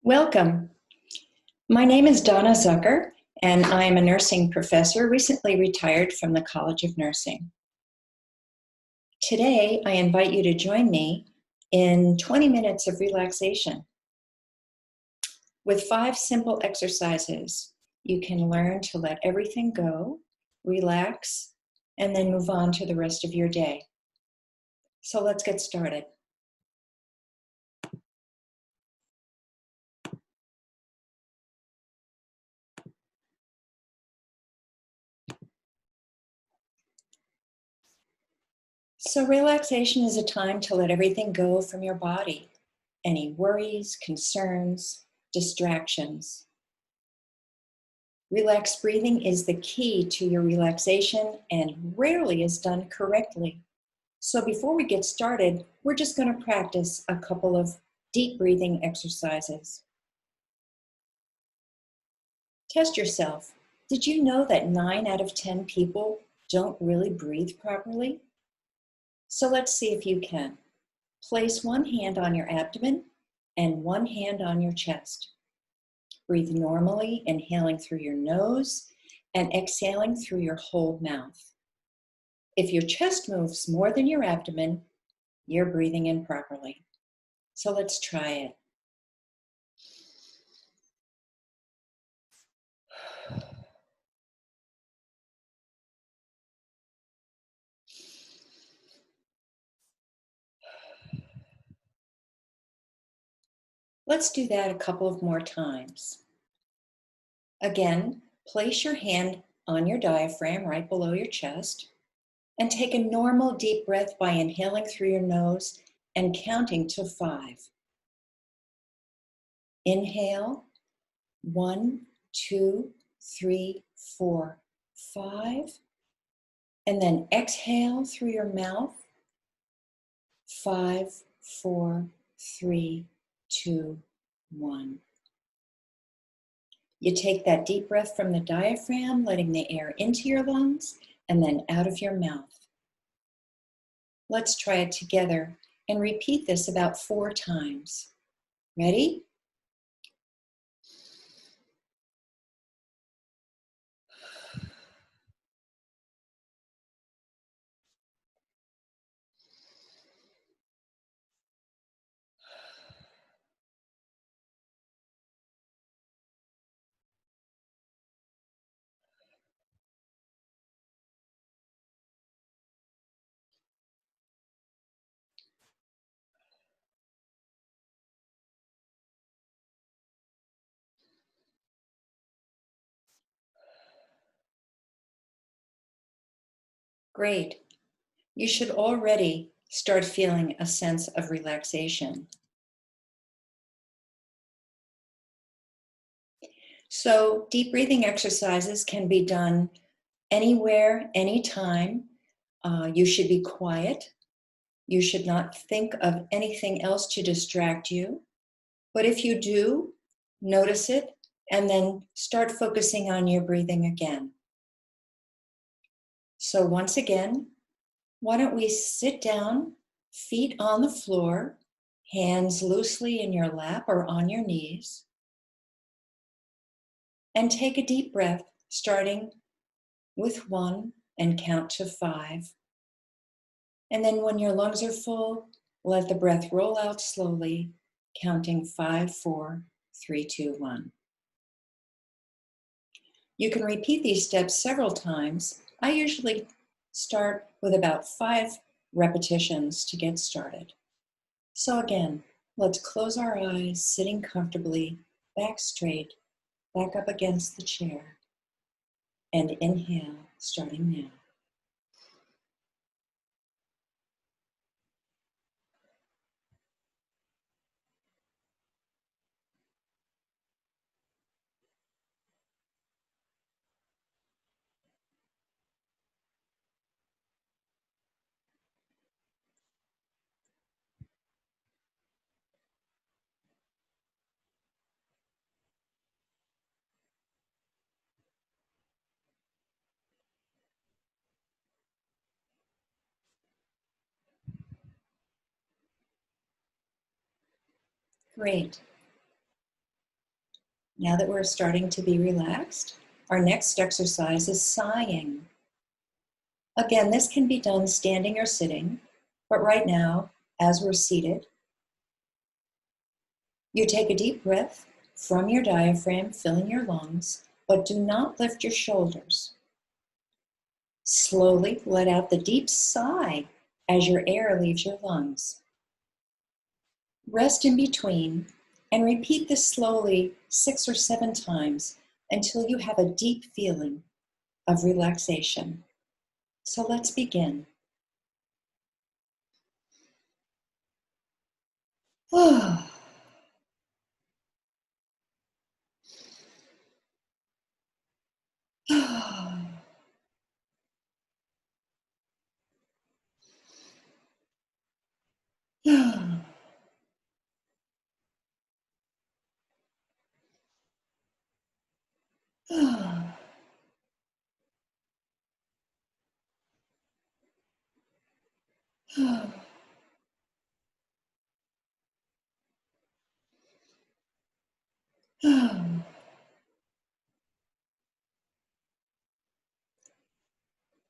Welcome. My name is Donna Zucker, and I am a nursing professor recently retired from the College of Nursing. Today, I invite you to join me in 20 minutes of relaxation. With 5 simple exercises, you can learn to let everything go, relax, and then move on to the rest of your day. So let's get started. So relaxation is a time to let everything go from your body. Any worries, concerns, distractions. Relaxed breathing is the key to your relaxation and rarely is done correctly. So before we get started, we're just going to practice a couple of deep breathing exercises. Test yourself. Did you know that 9 out of 10 people don't really breathe properly? So let's see if you can. Place one hand on your abdomen and one hand on your chest. Breathe normally, inhaling through your nose and exhaling through your whole mouth. If your chest moves more than your abdomen, you're breathing improperly. So let's try it. Let's do that a couple of more times. Again, place your hand on your diaphragm right below your chest and take a normal deep breath by inhaling through your nose and counting to 5. Inhale, 1, 2, 3, 4, 5. And then exhale through your mouth, 5, 4, 3, 2, 1. You take that deep breath from the diaphragm, letting the air into your lungs and then out of your mouth. Let's try it together and repeat this about 4 times. Ready? Great. You should already start feeling a sense of relaxation. So deep breathing exercises can be done anywhere, anytime. You should be quiet. You should not think of anything else to distract you. But if you do, notice it and then start focusing on your breathing again. So once again, why don't we sit down, feet on the floor, hands loosely in your lap or on your knees, and take a deep breath, starting with 1 and count to 5. And then when your lungs are full, let the breath roll out slowly, counting 5, 4, 3, 2, 1. You can repeat these steps several times. I usually start with about 5 repetitions to get started. So again, let's close our eyes, sitting comfortably, back straight, back up against the chair, and inhale, starting now. Great. Now that we're starting to be relaxed, our next exercise is sighing. Again, this can be done standing or sitting, but right now, as we're seated, you take a deep breath from your diaphragm, filling your lungs, but do not lift your shoulders. Slowly let out the deep sigh as your air leaves your lungs. Rest in between and repeat this slowly 6 or 7 times until you have a deep feeling of relaxation. So let's begin.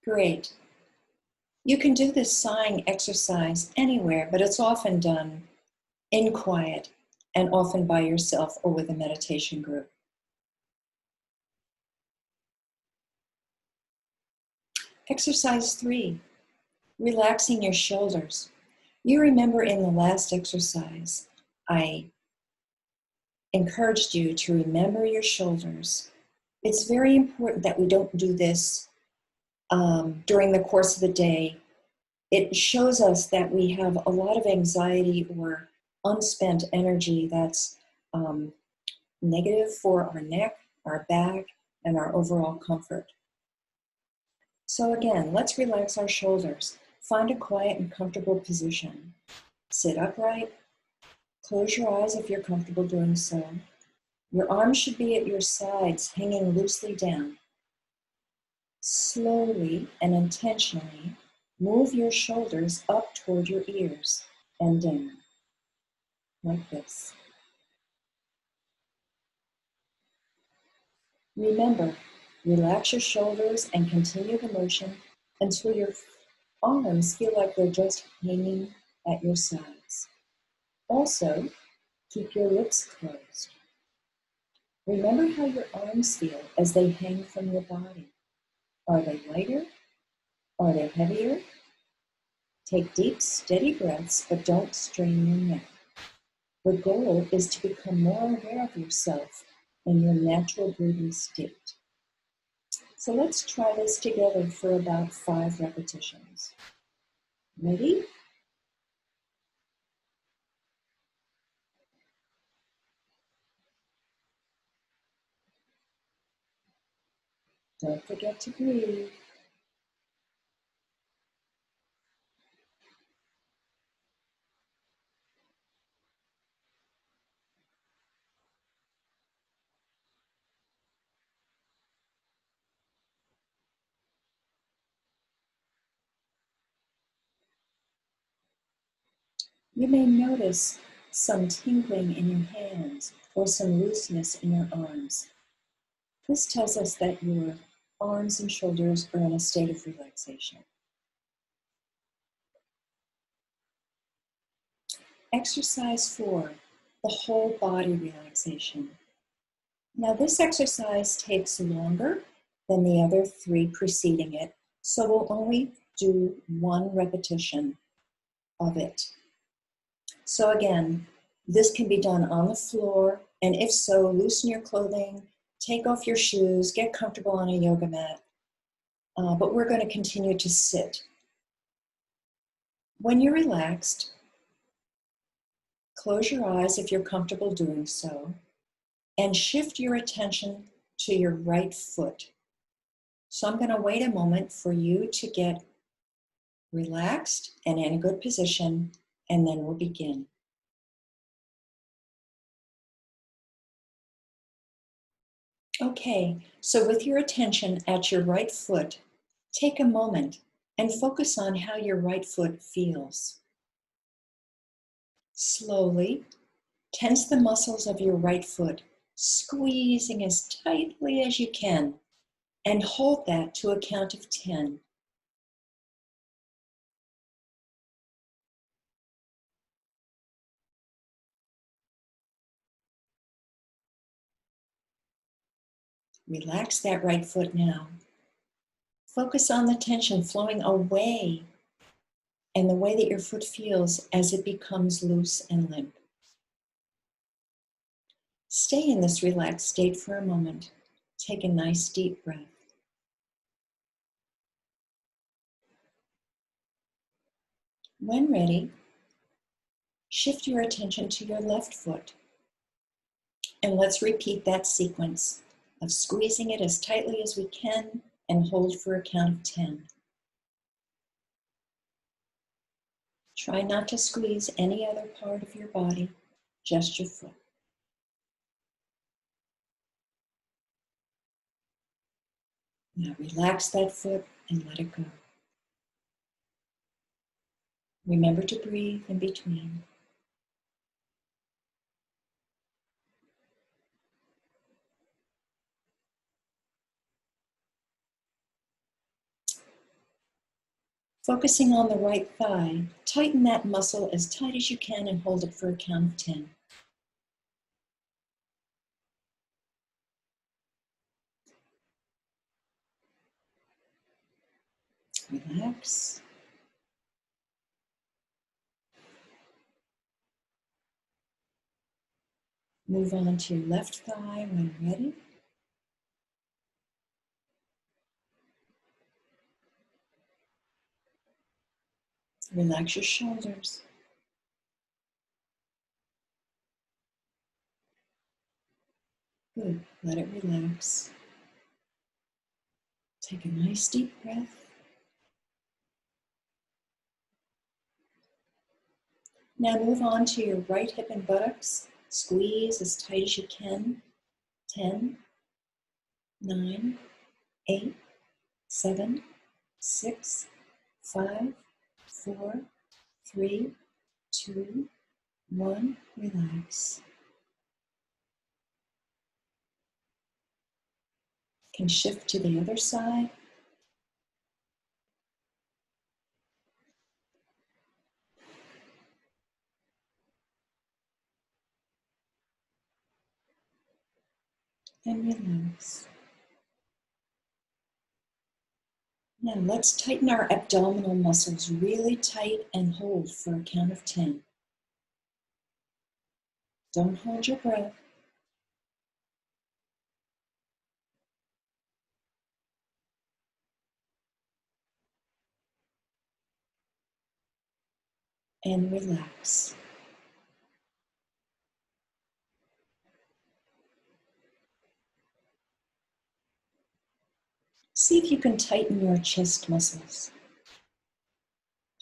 Great. You can do this sighing exercise anywhere, but it's often done in quiet and often by yourself or with a meditation group. Exercise 3, relaxing your shoulders. You remember in the last exercise, I encouraged you to remember your shoulders. It's very important that we don't do this during the course of the day. It shows us that we have a lot of anxiety or unspent energy that's negative for our neck, our back, and our overall comfort. So again, let's relax our shoulders. Find a quiet and comfortable position. Sit upright. Close your eyes if you're comfortable doing so. Your arms should be at your sides, hanging loosely down. Slowly and intentionally move your shoulders up toward your ears and down, like this. Remember, relax your shoulders and continue the motion until your arms feel like they're just hanging at your sides. Also, keep your lips closed. Remember how your arms feel as they hang from your body. Are they lighter? Are they heavier? Take deep, steady breaths, but don't strain your neck. The goal is to become more aware of yourself in your natural breathing state. So let's try this together for about 5 repetitions. Ready? Don't forget to breathe. You may notice some tingling in your hands or some looseness in your arms. This tells us that your arms and shoulders are in a state of relaxation. Exercise 4, the whole body relaxation. Now this exercise takes longer than the other 3 preceding it, so we'll only do 1 repetition of it. So again, this can be done on the floor, and if so, loosen your clothing, take off your shoes, get comfortable on a yoga mat, but we're going to continue to sit. When you're relaxed, close your eyes if you're comfortable doing so, and shift your attention to your right foot. So I'm going to wait a moment for you to get relaxed and in a good position, and then we'll begin. Okay, so with your attention at your right foot, take a moment and focus on how your right foot feels. Slowly tense the muscles of your right foot squeezing as tightly as you can, and hold that to a count of 10. Relax that right foot now. Focus on the tension flowing away and the way that your foot feels as it becomes loose and limp. Stay in this relaxed state for a moment. Take a nice deep breath. When ready, shift your attention to your left foot. And let's repeat that sequence of squeezing it as tightly as we can and hold for a count of 10. Try not to squeeze any other part of your body, just your foot. Now relax that foot and let it go. Remember to breathe in between. Focusing on the right thigh, tighten that muscle as tight as you can and hold it for a count of 10. Relax. Move on to your left thigh when ready. Relax your shoulders. Good. Let it relax. Take a nice deep breath. Now move on to your right hip and buttocks. Squeeze as tight as you can. 10, 9, 8, 7, 6, 5, 4, 3, 2, 1. Relax. Can shift to the other side. And relax. Now let's tighten our abdominal muscles really tight and hold for a count of 10. Don't hold your breath. And relax. See if you can tighten your chest muscles.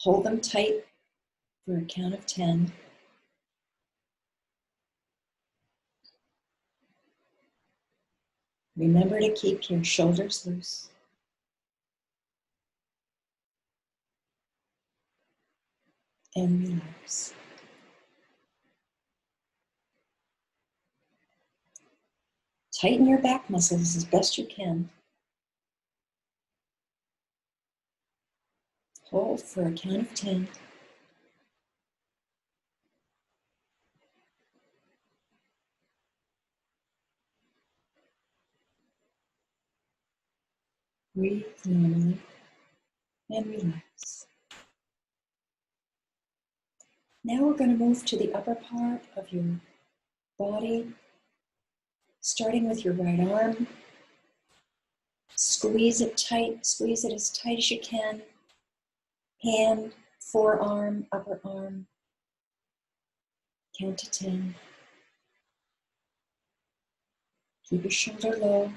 Hold them tight for a count of 10. Remember to keep your shoulders loose. And relax. Tighten your back muscles as best you can. Hold for a count of 10. Breathe normally and relax. Now we're going to move to the upper part of your body, starting with your right arm. Squeeze it tight, squeeze it as tight as you can. Hand, forearm, upper arm. Count to 10. Keep your shoulder low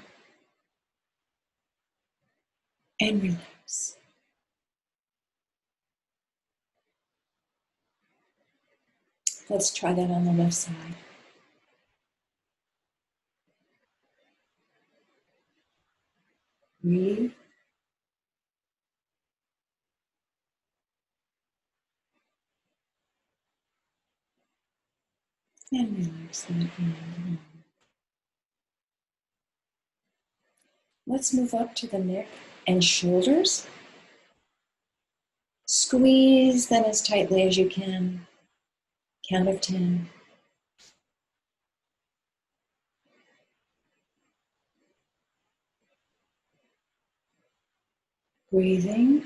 and relax. Let's try that on the left side. Breathe. And relax that hand. Let's move up to the neck and shoulders. Squeeze them as tightly as you can. Count of 10. Breathing.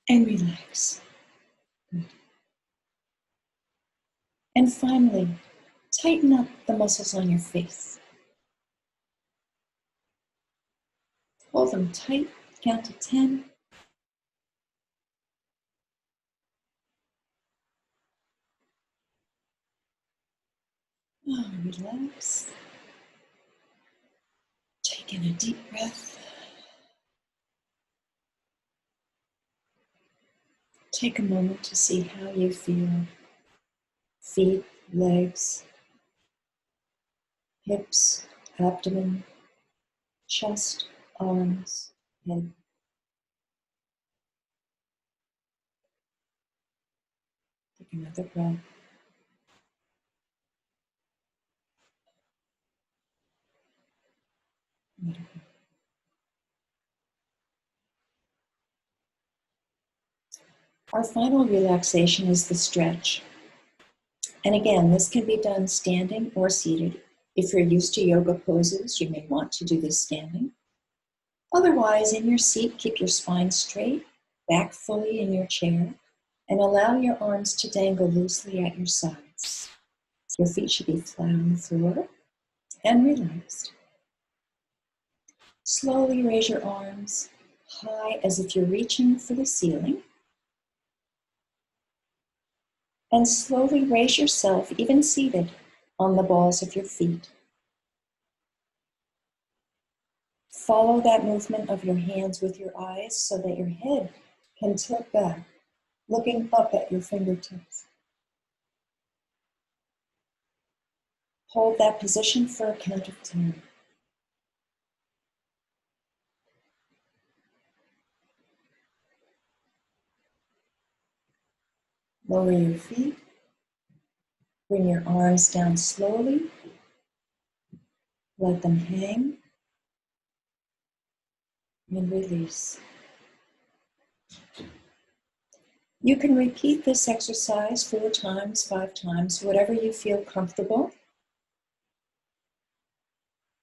And relax. Good. And finally, tighten up the muscles on your face. Hold them tight. Count to 10. Oh, relax. Take in a deep breath. Take a moment to see how you feel. Feet, legs, hips, abdomen, chest, arms, head. Take another breath. Let it go. Our final relaxation is the stretch. And again, this can be done standing or seated. If you're used to yoga poses, you may want to do this standing. Otherwise, in your seat, keep your spine straight, back fully in your chair, and allow your arms to dangle loosely at your sides. Your feet should be flat on the floor and relaxed. Slowly raise your arms high as if you're reaching for the ceiling. And slowly raise yourself, even seated, on the balls of your feet. Follow that movement of your hands with your eyes so that your head can tilt back, looking up at your fingertips. Hold that position for a count of 10. Lower your feet. Bring your arms down slowly. Let them hang. And release. You can repeat this exercise 4 times, 5 times, whatever you feel comfortable.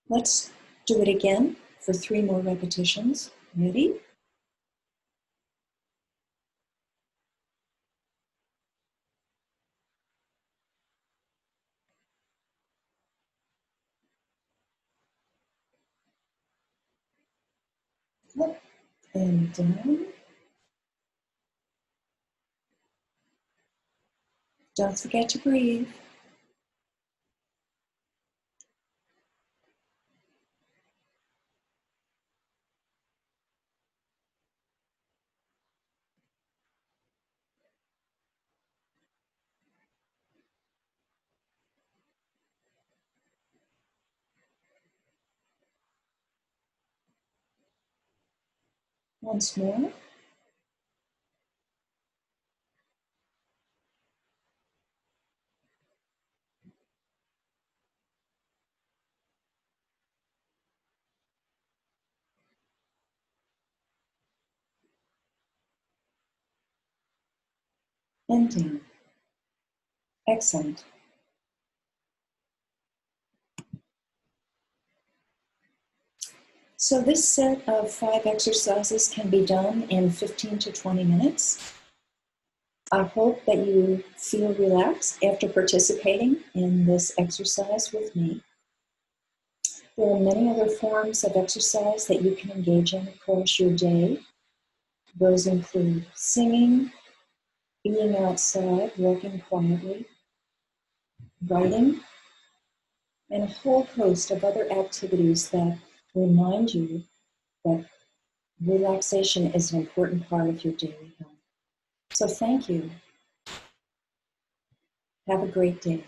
Let's do it again for 3 more repetitions. Ready? Up and down. Don't forget to breathe. Once more. And down. Excellent. So this set of 5 exercises can be done in 15 to 20 minutes. I hope that you feel relaxed after participating in this exercise with me. There are many other forms of exercise that you can engage in across your day. Those include singing, being outside, walking quietly, writing, and a whole host of other activities that remind you that relaxation is an important part of your daily health. So thank you. Have a great day.